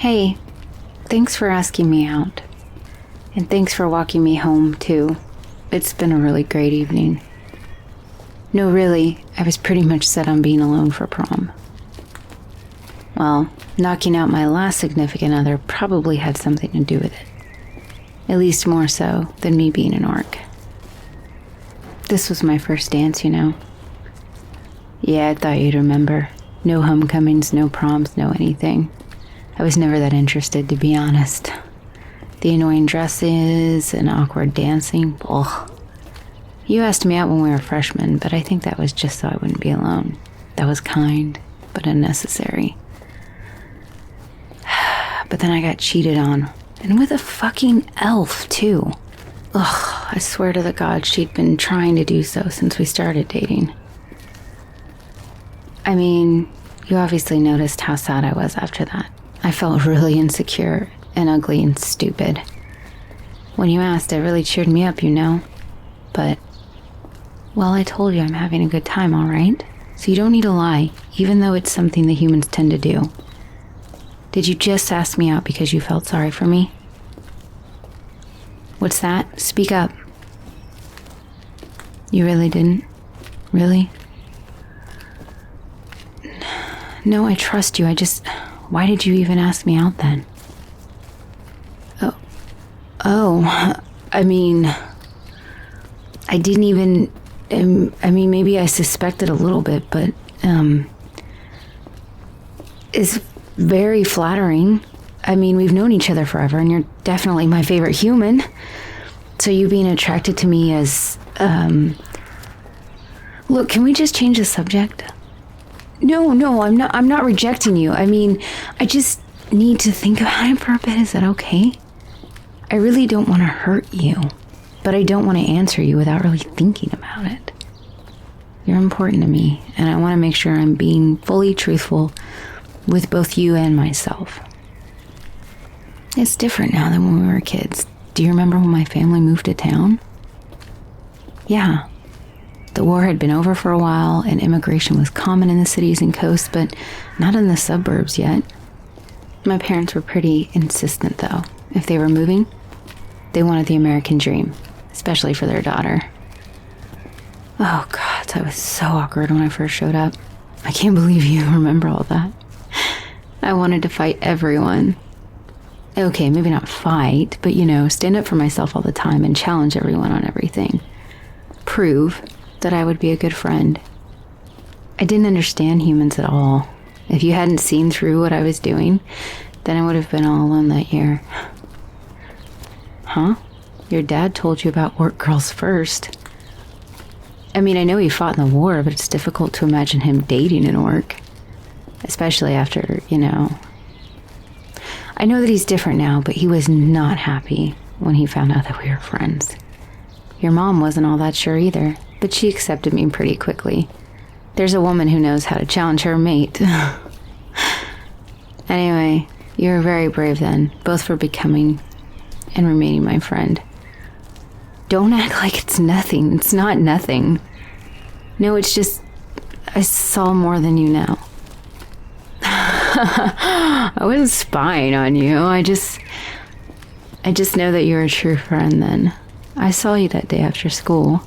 Hey, thanks for asking me out. And thanks for walking me home, too. It's been a really great evening. No, really, I was pretty much set on being alone for prom. Well, knocking out my last significant other probably had something to do with it. At least more so than me being an orc. This was my first dance, you know. Yeah, I thought you'd remember. No homecomings, no proms, no anything. I was never that interested, to be honest. The annoying dresses and awkward dancing, ugh. You asked me out when we were freshmen, but I think that was just so I wouldn't be alone. That was kind, but unnecessary. But then I got cheated on, and with a fucking elf, too. Ugh, I swear to the gods she'd been trying to do so since we started dating. I mean, you obviously noticed how sad I was after that. I felt really insecure and ugly and stupid. When you asked, it really cheered me up, you know. But, well, I told you I'm having a good time, all right? So you don't need to lie, even though it's something the humans tend to do. Did you just ask me out because you felt sorry for me? What's that? Speak up. You really didn't? Really? No, I trust you. Why did you even ask me out then? Oh, I mean, I didn't even, maybe I suspected a little bit, but, it's very flattering. I mean, we've known each other forever, and you're definitely my favorite human. So you being attracted to me as, look, can we just change the subject? No, I'm not rejecting you. I mean, I just need to think about it for a bit. Is that okay? I really don't want to hurt you, but I don't want to answer you without really thinking about it. You're important to me, and I want to make sure I'm being fully truthful with both you and myself. It's different now than when we were kids. Do you remember when my family moved to town? Yeah. The war had been over for a while, and immigration was common in the cities and coasts, but not in the suburbs yet. My parents were pretty insistent, though. If they were moving, they wanted the American dream, especially for their daughter. Oh, God, that was so awkward when I first showed up. I can't believe you remember all that. I wanted to fight everyone. Okay, maybe not fight, but, you know, stand up for myself all the time and challenge everyone on everything. Prove that I would be a good friend. I didn't understand humans at all. If you hadn't seen through what I was doing, then I would have been all alone that year. Huh? Your dad told you about orc girls first. I mean, I know he fought in the war, but it's difficult to imagine him dating an orc. Especially after, you know. I know that he's different now, but he was not happy when he found out that we were friends. Your mom wasn't all that sure either, but she accepted me pretty quickly. There's a woman who knows how to challenge her mate. Anyway, you were very brave then, both for becoming and remaining my friend. Don't act like it's nothing. It's not nothing. No, it's just, I saw more than you now. I wasn't spying on you. I just know that you're a true friend then. I saw you that day after school.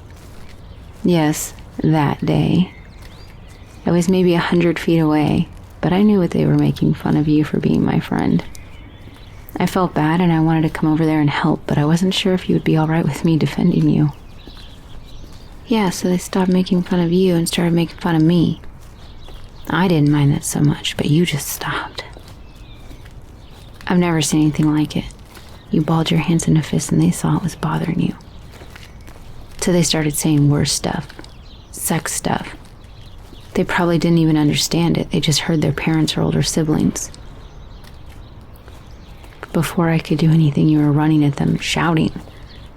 Yes, that day. I was maybe 100 feet away, but I knew what they were making fun of you for being my friend. I felt bad and I wanted to come over there and help, but I wasn't sure if you would be all right with me defending you. Yeah, so they stopped making fun of you and started making fun of me. I didn't mind that so much, but you just stopped. I've never seen anything like it. You balled your hands into fists and they saw it was bothering you. So they started saying worse stuff. Sex stuff. They probably didn't even understand it. They just heard their parents or older siblings. Before I could do anything, you were running at them, shouting.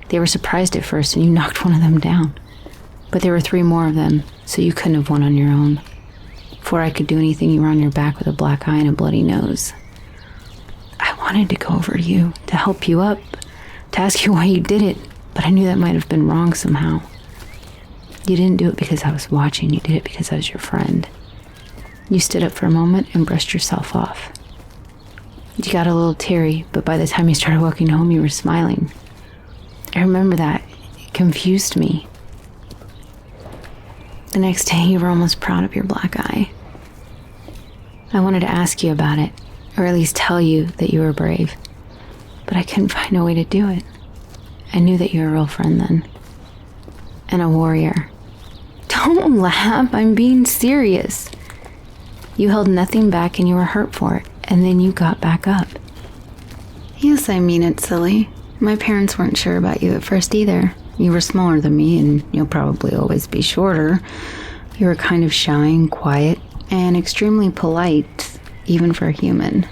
They were surprised at first and you knocked one of them down. But there were 3 more of them, so you couldn't have won on your own. Before I could do anything, you were on your back with a black eye and a bloody nose. I wanted to go over to you, to help you up, to ask you why you did it, but I knew that might have been wrong somehow. You didn't do it because I was watching, you did it because I was your friend. You stood up for a moment and brushed yourself off. You got a little teary, but by the time you started walking home, you were smiling. I remember that. It confused me. The next day, you were almost proud of your black eye. I wanted to ask you about it, or at least tell you that you were brave, but I couldn't find a way to do it. I knew that you were a real friend then. And a warrior. Don't laugh, I'm being serious. You held nothing back and you were hurt for it, and then you got back up. Yes, I mean it, silly. My parents weren't sure about you at first either. You were smaller than me, and you'll probably always be shorter. You were kind of shy and quiet, and extremely polite, even for a human.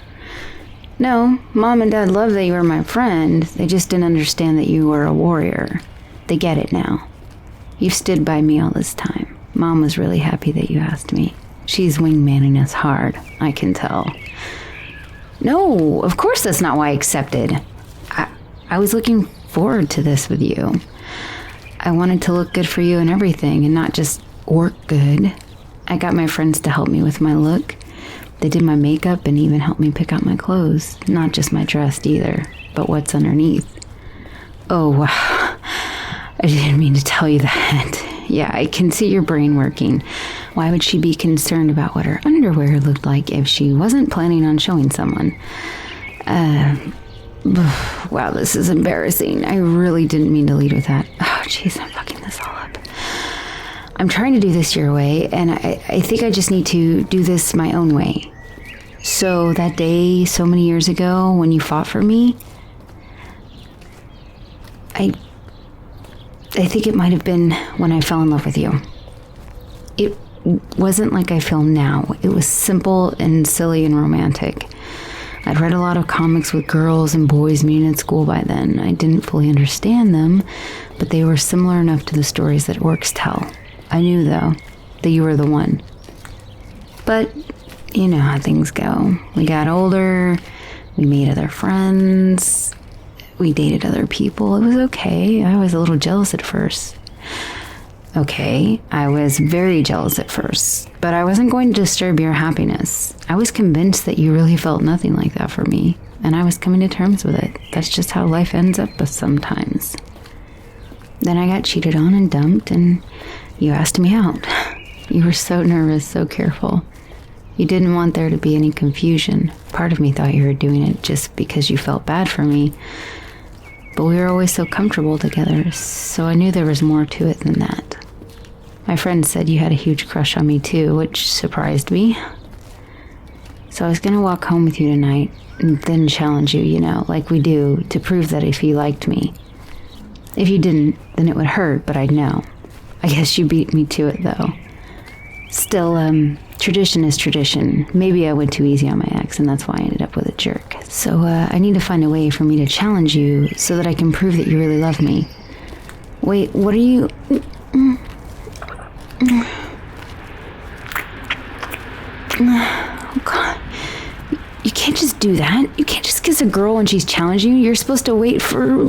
No, Mom and Dad loved that you were my friend. They just didn't understand that you were a warrior. They get it now. You've stood by me all this time. Mom was really happy that you asked me. She's wingmanning us hard, I can tell. No, of course that's not why I accepted. I was looking forward to this with you. I wanted to look good for you and everything, and not just work good. I got my friends to help me with my look. They did my makeup and even helped me pick out my clothes. Not just my dress either, but what's underneath. Oh, wow. I didn't mean to tell you that. Yeah, I can see your brain working. Why would she be concerned about what her underwear looked like if she wasn't planning on showing someone? Wow, this is embarrassing. I really didn't mean to lead with that. Oh, jeez, I'm fucking this all up. I'm trying to do this your way, and I think I just need to do this my own way. So that day, so many years ago, when you fought for me, I think it might have been when I fell in love with you. It wasn't like I feel now. It was simple and silly and romantic. I'd read a lot of comics with girls and boys meeting at school by then. I didn't fully understand them, but they were similar enough to the stories that orcs tell. I knew, though, that you were the one. But you know how things go. We got older, we made other friends, we dated other people. It was okay. I was a little jealous at first. Okay, I was very jealous at first, but I wasn't going to disturb your happiness. I was convinced that you really felt nothing like that for me, and I was coming to terms with it. That's just how life ends up sometimes. Then I got cheated on and dumped, and you asked me out. You were so nervous, so careful. You didn't want there to be any confusion. Part of me thought you were doing it just because you felt bad for me. But we were always so comfortable together, so I knew there was more to it than that. My friend said you had a huge crush on me too, which surprised me. So I was gonna walk home with you tonight and then challenge you, you know, like we do, to prove that if you liked me. If you didn't, then it would hurt, but I'd know. I guess you beat me to it, though. Still, tradition is tradition. Maybe I went too easy on my ex, and that's why I ended up with a jerk. So, I need to find a way for me to challenge you so that I can prove that you really love me. Wait, what are you... Oh, God. You can't just do that. You can't just kiss a girl when she's challenging you. You're supposed to wait for...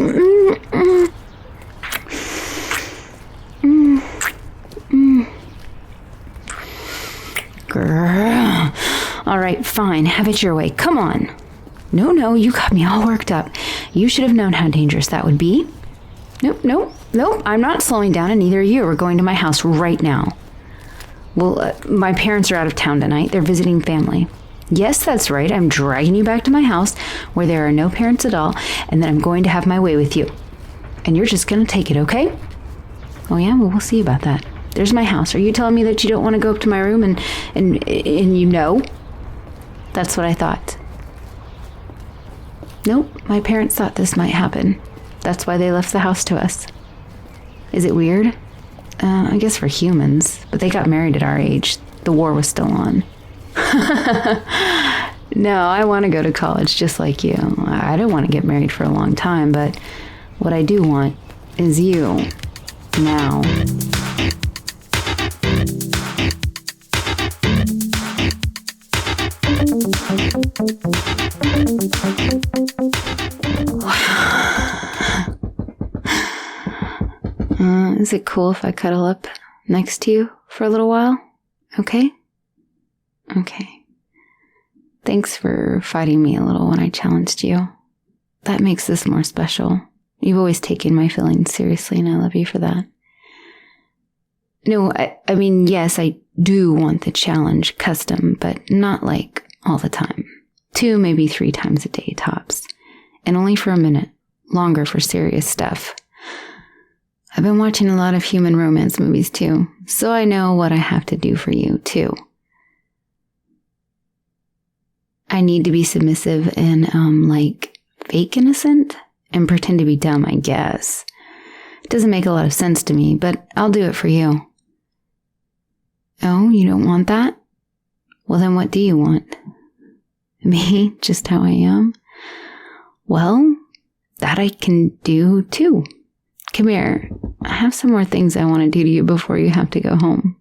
Girl. All right, fine. Have it your way. Come on. No, you got me all worked up. You should have known how dangerous that would be. Nope. I'm not slowing down, and neither are you. We're going to my house right now. Well, my parents are out of town tonight. They're visiting family. Yes, that's right. I'm dragging you back to my house where there are no parents at all, and then I'm going to have my way with you. And you're just going to take it, okay? Oh, yeah? Well, we'll see about that. There's my house. Are you telling me that you don't want to go up to my room and you know? That's what I thought. Nope, my parents thought this might happen. That's why they left the house to us. Is it weird? I guess for humans, but they got married at our age. The war was still on. No, I want to go to college just like you. I don't want to get married for a long time, but what I do want is you. Now. Is it cool if I cuddle up next to you for a little while? Okay? Okay. Thanks for fighting me a little when I challenged you. That makes this more special. You've always taken my feelings seriously, and I love you for that. No, I mean, yes, I do want the challenge custom, but not like all the time. 2, maybe 3 times a day tops. And only for a minute. Longer for serious stuff. I've been watching a lot of human romance movies too, so I know what I have to do for you too. I need to be submissive and, like, fake innocent and pretend to be dumb, I guess. It doesn't make a lot of sense to me, but I'll do it for you. Oh, you don't want that? Well, then what do you want? Me, just how I am? Well, that I can do too. Come here. I have some more things I want to do to you before you have to go home.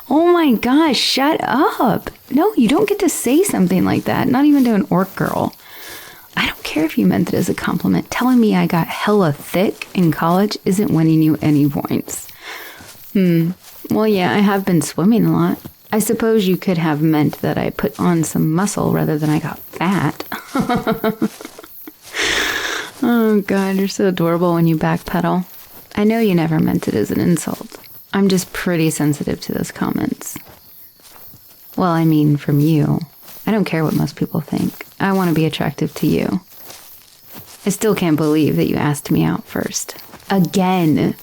Oh my gosh, shut up. No, you don't get to say something like that, not even to an orc girl. I don't care if you meant it as a compliment. Telling me I got hella thick in college isn't winning you any points. Well, yeah, I have been swimming a lot. I suppose you could have meant that I put on some muscle rather than I got fat. Oh God, you're so adorable when you backpedal. I know you never meant it as an insult. I'm just pretty sensitive to those comments. Well, I mean, from you. I don't care what most people think. I want to be attractive to you. I still can't believe that you asked me out first. Again.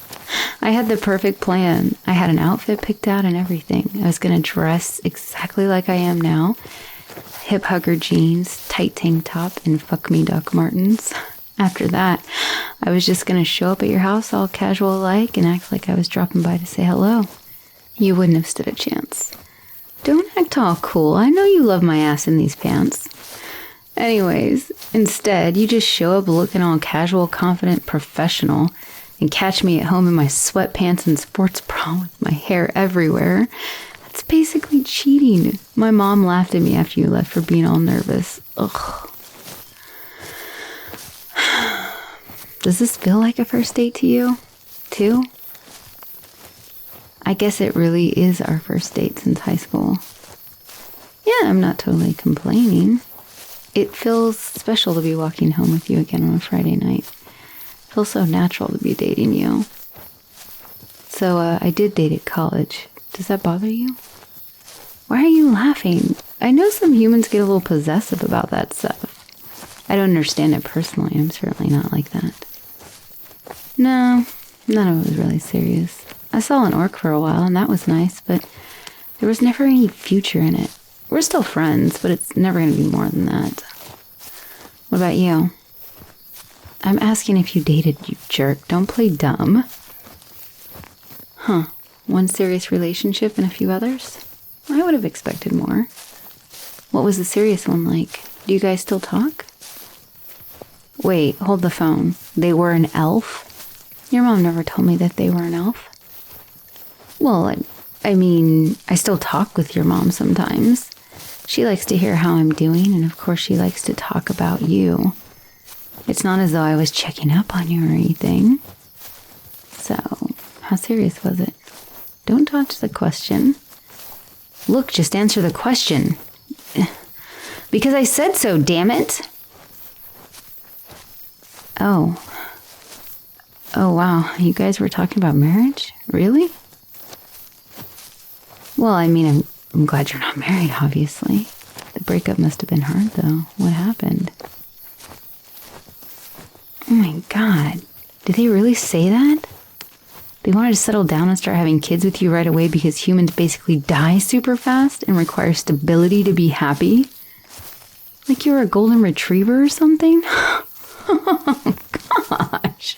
I had the perfect plan. I had an outfit picked out and everything. I was going to dress exactly like I am now. Hip hugger jeans, tight tank top, and fuck me Doc Martens. After that, I was just going to show up at your house all casual like and act like I was dropping by to say hello. You wouldn't have stood a chance. Don't act all cool. I know you love my ass in these pants. Anyways, instead, you just show up looking all casual, confident, professional, and catch me at home in my sweatpants and sports bra with my hair everywhere. That's basically cheating. My mom laughed at me after you left for being all nervous. Ugh. Does this feel like a first date to you, too? I guess it really is our first date since high school. Yeah, I'm not totally complaining. It feels special to be walking home with you again on a Friday night. It feels so natural to be dating you. So, I did date at college. Does that bother you? Why are you laughing? I know some humans get a little possessive about that stuff. I don't understand it personally. I'm certainly not like that. No, none of it was really serious. I saw an orc for a while, and that was nice, but there was never any future in it. We're still friends, but it's never going to be more than that. What about you? I'm asking if you dated, you jerk. Don't play dumb. Huh. One serious relationship and a few others? I would have expected more. What was the serious one like? Do you guys still talk? Wait, hold the phone. They were an elf? Your mom never told me that they were an elf. Well, I mean, I still talk with your mom sometimes. She likes to hear how I'm doing, and of course she likes to talk about you. It's not as though I was checking up on you or anything. So, how serious was it? Don't dodge the question. Look, just answer the question. Because I said so, damn it. Oh, wow. You guys were talking about marriage? Really? Well, I mean, I'm glad you're not married, obviously. The breakup must have been hard, though. What happened? Oh my God. Did they really say that? They wanted to settle down and start having kids with you right away because humans basically die super fast and require stability to be happy? Like you're a golden retriever or something? Oh, gosh.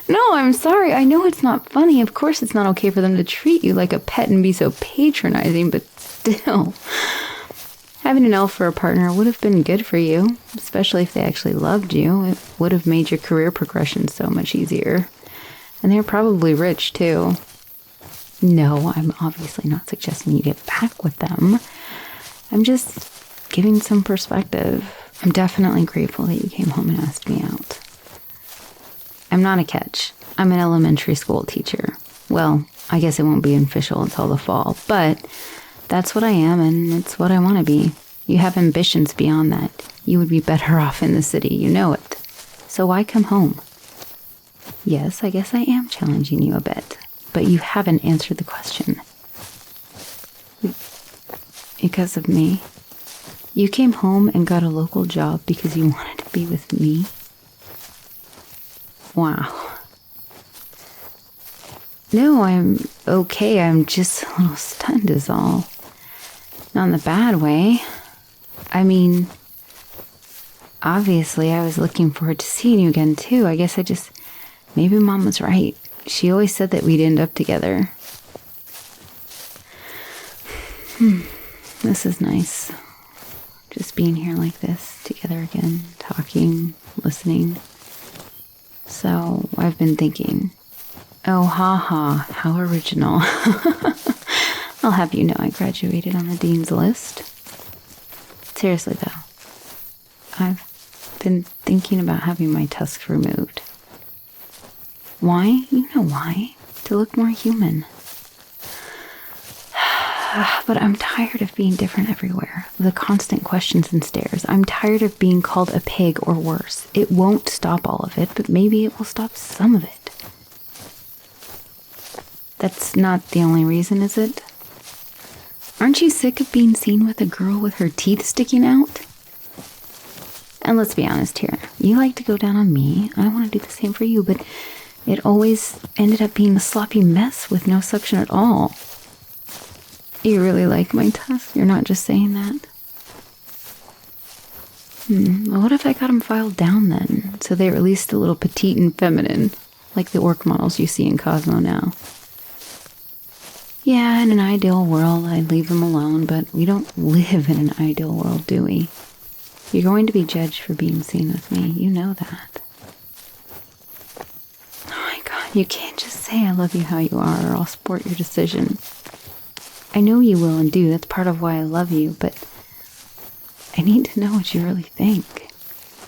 No, I'm sorry. I know it's not funny. Of course it's not okay for them to treat you like a pet and be so patronizing, but still. Having an elf for a partner would have been good for you, especially if they actually loved you. It would have made your career progression so much easier. And they're probably rich, too. No, I'm obviously not suggesting you get back with them. I'm just giving some perspective. I'm definitely grateful that you came home and asked me out. I'm not a catch. I'm an elementary school teacher. Well, I guess it won't be official until the fall, but that's what I am, and it's what I want to be. You have ambitions beyond that. You would be better off in the city, you know it. So why come home? Yes, I guess I am challenging you a bit, but you haven't answered the question. Because of me? You came home and got a local job because you wanted to be with me? Wow. No, I'm okay. I'm just a little stunned is all. Not in the bad way. I mean, obviously I was looking forward to seeing you again too. I guess maybe Mom was right. She always said that we'd end up together. This is nice. Just being here like this, together again, talking, listening. So, I've been thinking, oh, how original. I'll have you know I graduated on the dean's list. Seriously though, I've been thinking about having my tusks removed. Why? You know why. To look more human. But I'm tired of being different everywhere. The constant questions and stares. I'm tired of being called a pig or worse. It won't stop all of it, but maybe it will stop some of it. That's not the only reason, is it? Aren't you sick of being seen with a girl with her teeth sticking out? And let's be honest here. You like to go down on me. I want to do the same for you, but it always ended up being a sloppy mess with no suction at all. You really like my tusk? You're not just saying that? Well, what if I got them filed down then? So they were at least a little petite and feminine, like the orc models you see in Cosmo now. Yeah, in an ideal world, I'd leave them alone, but we don't live in an ideal world, do we? You're going to be judged for being seen with me. You know that. Oh my God, you can't just say I love you how you are, or I'll support your decision. I know you will and do. That's part of why I love you, but I need to know what you really think.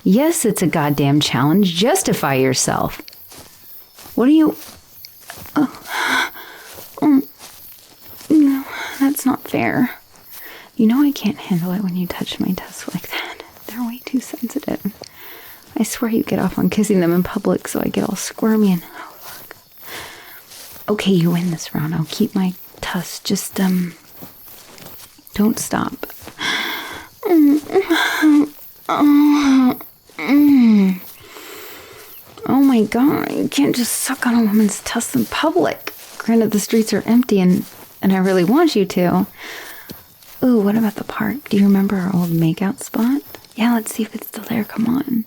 Yes, it's a goddamn challenge. Justify yourself. What are you... No, that's not fair. You know I can't handle it when you touch my tusks like that. They're way too sensitive. I swear you get off on kissing them in public, so I get all squirmy and... Oh, fuck. Okay, you win this round. I'll keep my tusks. Just, don't stop. Oh my God, you can't just suck on a woman's tusks in public. Granted, the streets are empty and I really want you to. Ooh, what about the park? Do you remember our old makeout spot? Yeah, let's see if it's still there. Come on.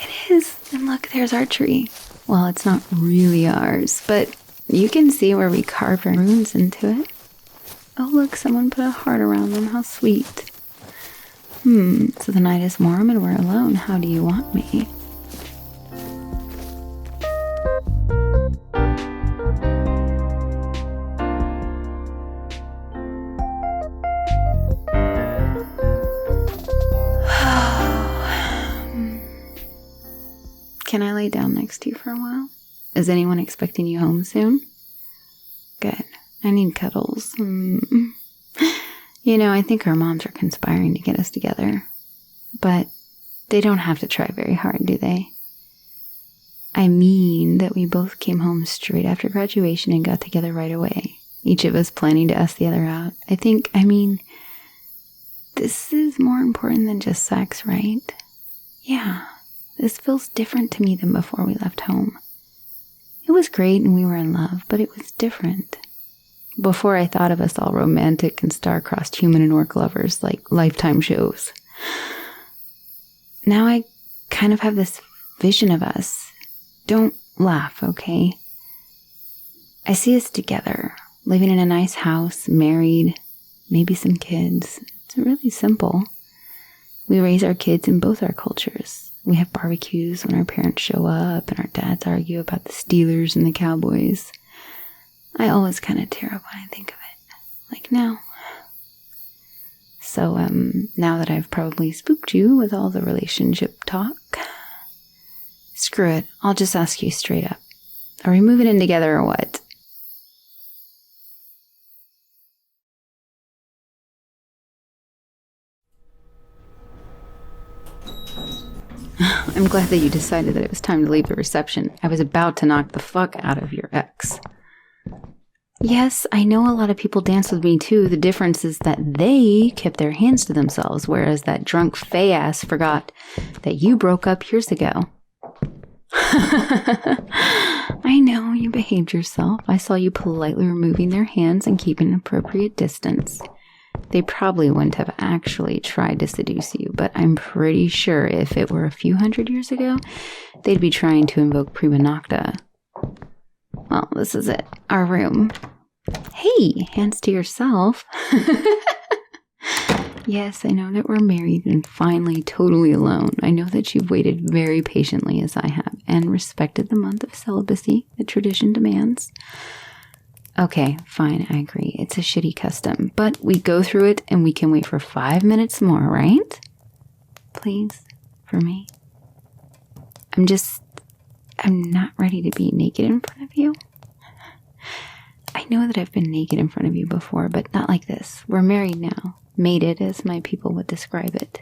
It is. And look, there's our tree. Well, it's not really ours, but you can see where we carved our runes into it. Oh, look, someone put a heart around them. How sweet. So the night is warm and we're alone. How do you want me? Can I lay down next to you for a while? Is anyone expecting you home soon? Good. I need cuddles. You know, I think our moms are conspiring to get us together. But they don't have to try very hard, do they? I mean that we both came home straight after graduation and got together right away. Each of us planning to ask the other out. I mean, this is more important than just sex, right? Yeah. This feels different to me than before we left home. It was great and we were in love, but it was different. Before I thought of us all romantic and star-crossed human and orc lovers like Lifetime shows. Now I kind of have this vision of us. Don't laugh, okay? I see us together, living in a nice house, married, maybe some kids. It's really simple. We raise our kids in both our cultures. We have barbecues when our parents show up and our dads argue about the Steelers and the Cowboys. I always kind of tear up when I think of it. Like now. So, now that I've probably spooked you with all the relationship talk, screw it. I'll just ask you straight up. Are we moving in together or what? I'm glad that you decided that it was time to leave the reception. I was about to knock the fuck out of your ex. Yes, I know a lot of people dance with me too. The difference is that they kept their hands to themselves, whereas that drunk Faye-ass forgot that you broke up years ago. I know, you behaved yourself. I saw you politely removing their hands and keeping an appropriate distance. They probably wouldn't have actually tried to seduce you, but I'm pretty sure if it were a few hundred years ago, they'd be trying to invoke prima nocta. Well, this is it. Our room. Hey, hands to yourself. Yes, I know that we're married and finally totally alone. I know that you've waited very patiently as I have and respected the month of celibacy that tradition demands. Okay, fine, I agree. It's a shitty custom, but we go through it and we can wait for 5 minutes more, right? Please, for me. I'm not ready to be naked in front of you. I know that I've been naked in front of you before, but not like this. We're married now. Mated, as my people would describe it.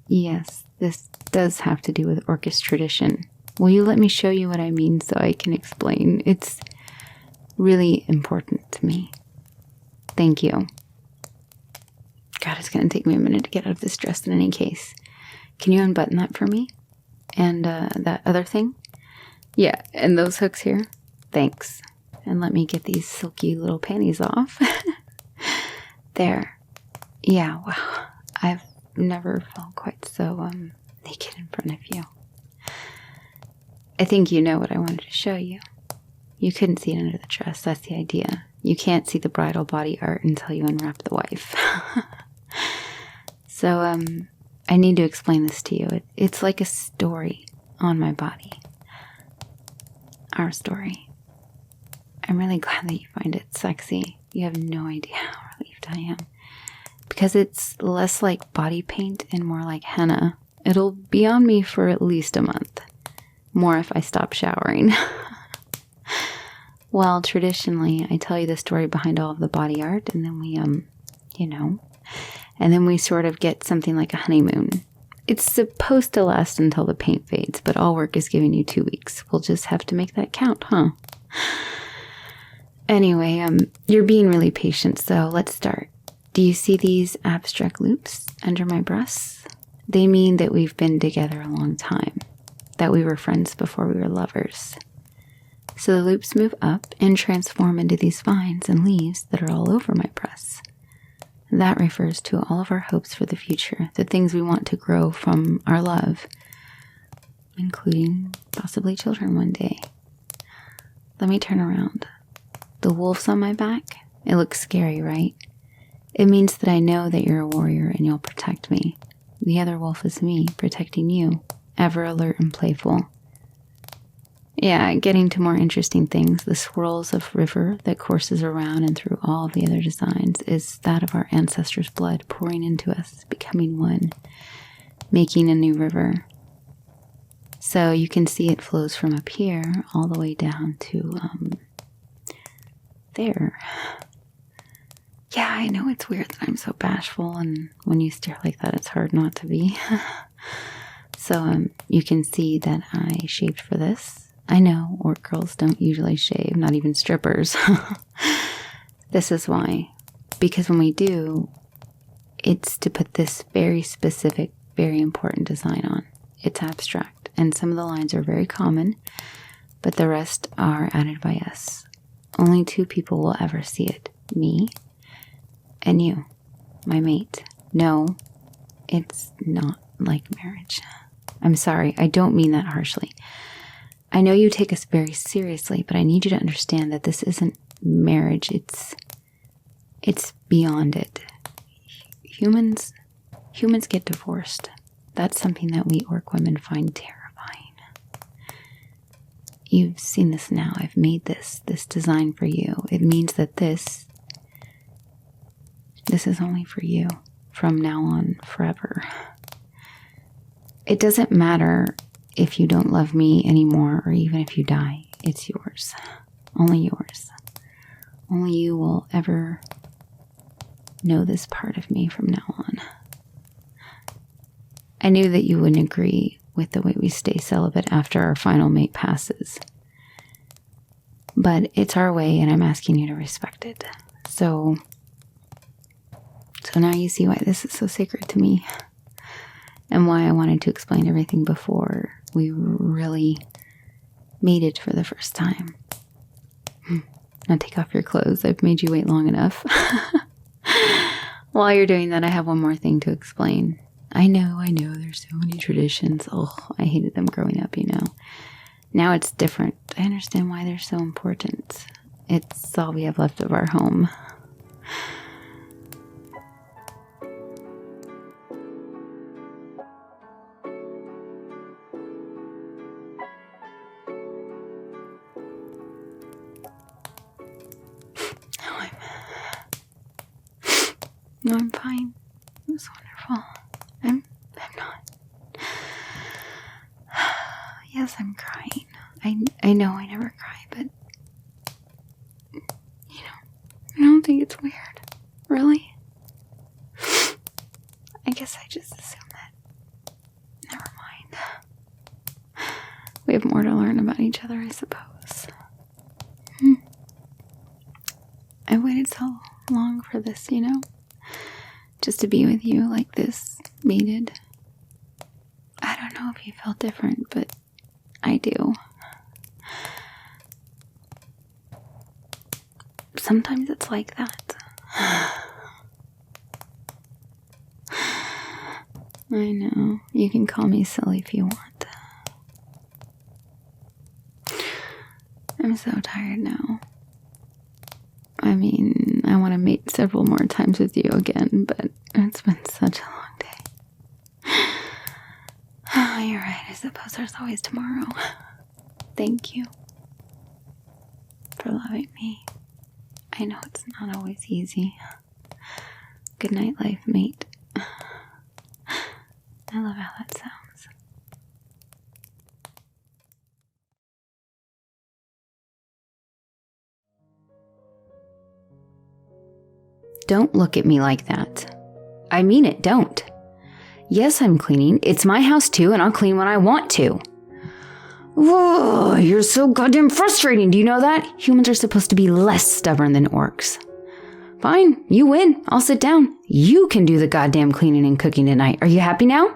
Yes, this does have to do with Orcish tradition. Will you let me show you what I mean so I can explain? It's really important to me. Thank you. God, it's going to take me a minute to get out of this dress in any case. Can you unbutton that for me? And that other thing? Yeah, and those hooks here? Thanks. And let me get these silky little panties off. There. Yeah, wow. I've never felt quite so naked in front of you. I think you know what I wanted to show you. You couldn't see it under the dress. That's the idea. You can't see the bridal body art until you unwrap the wife. So, I need to explain this to you. It's like a story on my body. Our story. I'm really glad that you find it sexy. You have no idea how relieved I am. Because it's less like body paint and more like henna. It'll be on me for at least a month. More if I stop showering. Well, traditionally, I tell you the story behind all of the body art, and then we, and then we sort of get something like a honeymoon. It's supposed to last until the paint fades, but all work is giving you 2 weeks. We'll just have to make that count, huh? Anyway, you're being really patient, so let's start. Do you see these abstract loops under my breasts? They mean that we've been together a long time, that we were friends before we were lovers. So the loops move up and transform into these vines and leaves that are all over my breasts. That refers to all of our hopes for the future, the things we want to grow from our love, including possibly children one day. Let me turn around. The wolf's on my back? It looks scary, right? It means that I know that you're a warrior and you'll protect me. The other wolf is me, protecting you, ever alert and playful. Yeah, getting to more interesting things, the swirls of river that courses around and through all of the other designs is that of our ancestors' blood pouring into us, becoming one, making a new river. So you can see it flows from up here all the way down to, there. Yeah, I know it's weird that I'm so bashful, and when you stare like that, it's hard not to be. So, you can see that I shaved for this. I know, orc girls don't usually shave, not even strippers. This is why. Because when we do, it's to put this very specific, very important design on. It's abstract, and some of the lines are very common, but the rest are added by us. Only 2 people will ever see it. Me and you, my mate. No, it's not like marriage. I'm sorry, I don't mean that harshly. I know you take us very seriously, but I need you to understand that this isn't marriage. It's beyond it. Humans get divorced. That's something that we orc women find terrifying. You've seen this now. I've made this design for you. It means that this This is only for you. From now on, forever. It doesn't matter if you don't love me anymore or even if you die. It's yours. Only yours. Only you will ever know this part of me from now on. I knew that you wouldn't agree with the way we stay celibate after our final mate passes. But it's our way and I'm asking you to respect it. So now you see why this is so sacred to me. And why I wanted to explain everything before we really mated for the first time. Now take off your clothes. I've made you wait long enough. While you're doing that, I have one more thing to explain. I know, there's so many traditions. Oh, I hated them growing up, Now it's different. I understand why they're so important. It's all we have left of our home. No, I'm fine. It was wonderful. I'm not. Yes, I'm crying. I know I never cry, but I don't think it's weird. Really? I guess I just assume that. Never mind. We have more to learn about each other, I suppose. I waited so long for this, Just to be with you like this, mated. I don't know if you felt different, but I do. Sometimes it's like that. I know. You can call me silly if you want. I'm so tired now. I mean, I want to mate several more times with you again, but it's been such a long day. Oh, you're right. I suppose there's always tomorrow. Thank you for loving me. I know it's not always easy. Good night, life mate. I love how that sounds. Don't look at me like that. I mean it, don't. Yes, I'm cleaning. It's my house too, and I'll clean when I want to. Whoa, you're so goddamn frustrating, do you know that? Humans are supposed to be less stubborn than orcs. Fine, you win. I'll sit down. You can do the goddamn cleaning and cooking tonight. Are you happy now?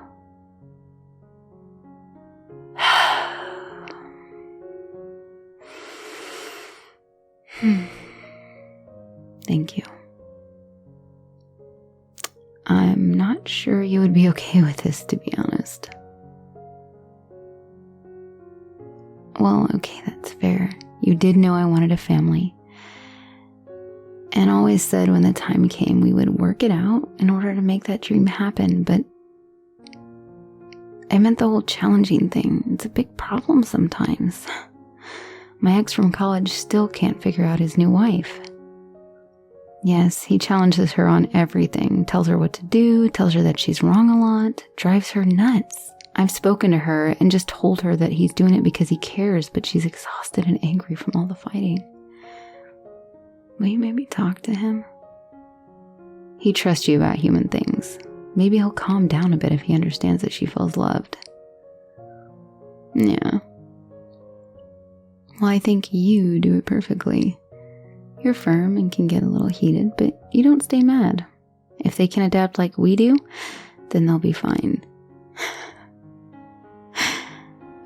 Thank you. I'm not sure you would be okay with this, to be honest. Well, okay, that's fair. You did know I wanted a family. And always said when the time came we would work it out in order to make that dream happen, but I meant the whole challenging thing. It's a big problem sometimes. My ex from college still can't figure out his new wife. Yes, he challenges her on everything, tells her what to do, tells her that she's wrong a lot, drives her nuts. I've spoken to her and just told her that he's doing it because he cares, but she's exhausted and angry from all the fighting. Will you maybe talk to him? He trusts you about human things. Maybe he'll calm down a bit if he understands that she feels loved. Yeah. Well, I think you do it perfectly. You're firm and can get a little heated, but you don't stay mad. If they can adapt like we do, then they'll be fine.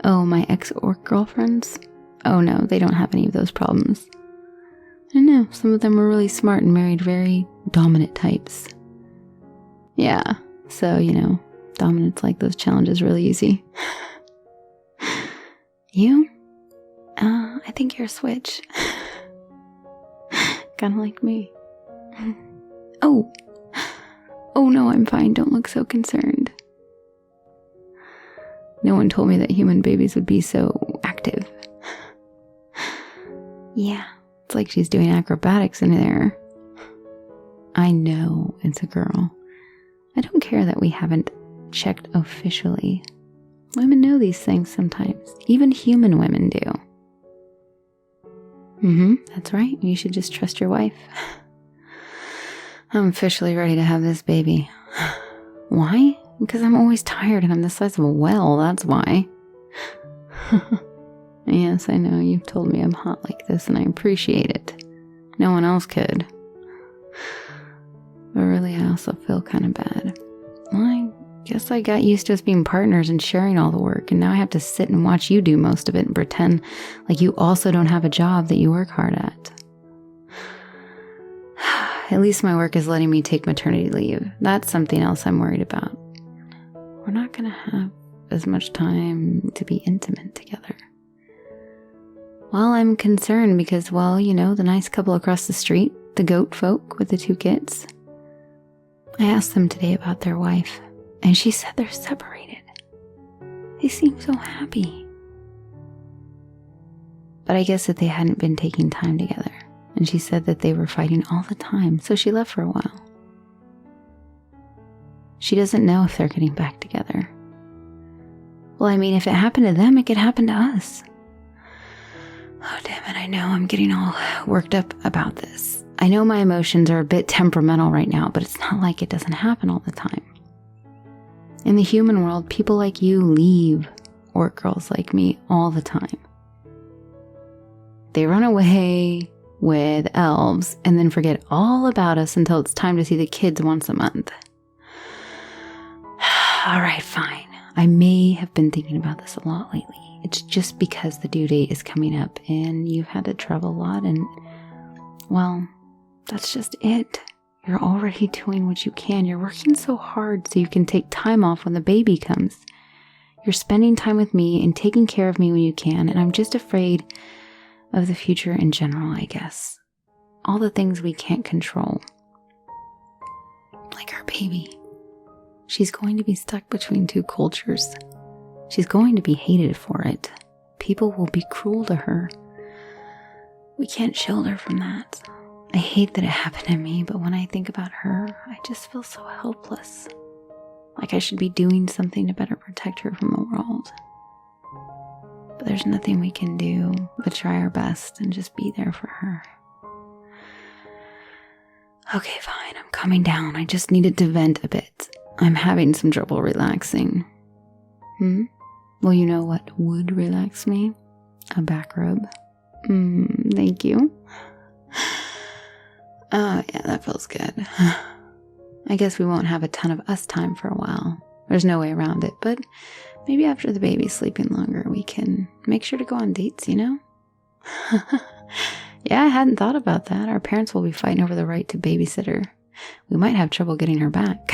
Oh, my ex-orc girlfriends? Oh no, they don't have any of those problems. I know, some of them were really smart and married very dominant types. Yeah, so, dominance like those challenges really easy. You? I think you're a switch. Kinda like me. Oh no, I'm fine. Don't look so concerned. No one told me that human babies would be so active. Yeah, it's like she's doing acrobatics in there. I know it's a girl. I don't care that we haven't checked officially. Women know these things sometimes. Even human women do. That's right. You should just trust your wife. I'm officially ready to have this baby. Why? Because I'm always tired and I'm the size of a well, that's why. Yes, I know, you've told me I'm hot like this and I appreciate it. No one else could. But really, I also feel kind of bad. Well, I guess I got used to us being partners and sharing all the work, and now I have to sit and watch you do most of it and pretend like you also don't have a job that you work hard at. At least my work is letting me take maternity leave. That's something else I'm worried about. We're not going to have as much time to be intimate together. Well, I'm concerned because, well, you know, the nice couple across the street, the goat folk with the 2 kids. I asked them today about their wife, and she said they're separated. They seem so happy. But I guess that they hadn't been taking time together, and she said that they were fighting all the time, so she left for a while. She doesn't know if they're getting back together. Well, I mean, if it happened to them, it could happen to us. Oh, damn it, I know I'm getting all worked up about this. I know my emotions are a bit temperamental right now, but it's not like it doesn't happen all the time. In the human world, people like you leave orc girls like me all the time. They run away with elves and then forget all about us until it's time to see the kids once a month. All right, fine. I may have been thinking about this a lot lately. It's just because the due date is coming up and you've had to travel a lot and, well, that's just it. You're already doing what you can. You're working so hard so you can take time off when the baby comes. You're spending time with me and taking care of me when you can, and I'm just afraid of the future in general, I guess. All the things we can't control. Like our baby. She's going to be stuck between 2 cultures. She's going to be hated for it. People will be cruel to her. We can't shield her from that. I hate that it happened to me, but when I think about her, I just feel so helpless. Like I should be doing something to better protect her from the world. But there's nothing we can do but try our best and just be there for her. Okay, fine, I'm coming down. I just needed to vent a bit. I'm having some trouble relaxing. Well, you know what would relax me? A back rub. Thank you. Oh, yeah, that feels good. I guess we won't have a ton of us time for a while. There's no way around it, but maybe after the baby's sleeping longer, we can make sure to go on dates, you know? Yeah, I hadn't thought about that. Our parents will be fighting over the right to babysitter. We might have trouble getting her back.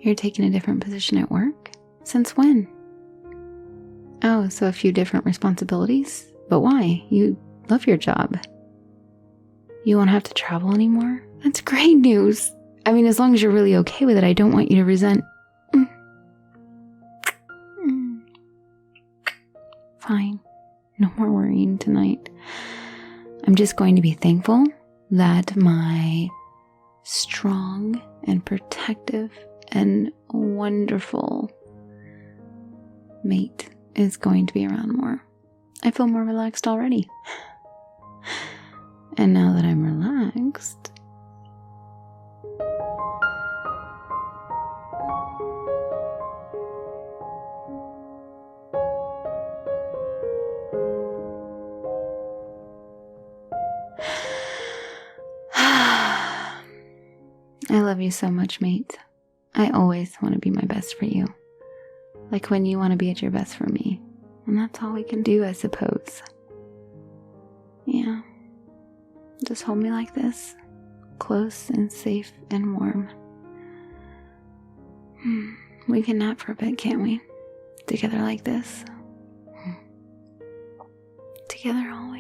You're taking a different position at work? Since when? Oh, so a few different responsibilities? But why? You love your job. You won't have to travel anymore? That's great news. I mean, as long as you're really okay with it, I don't want you to resent. Fine. No more worrying tonight. I'm just going to be thankful that my strong and protective and wonderful mate is going to be around more. I feel more relaxed already. And now that I'm relaxed, I love you so much, mate. I always want to be my best for you. Like when you want to be at your best for me. And that's all we can do, I suppose. Yeah. Just hold me like this. Close and safe and warm. We can nap for a bit, can't we? Together like this. Together always.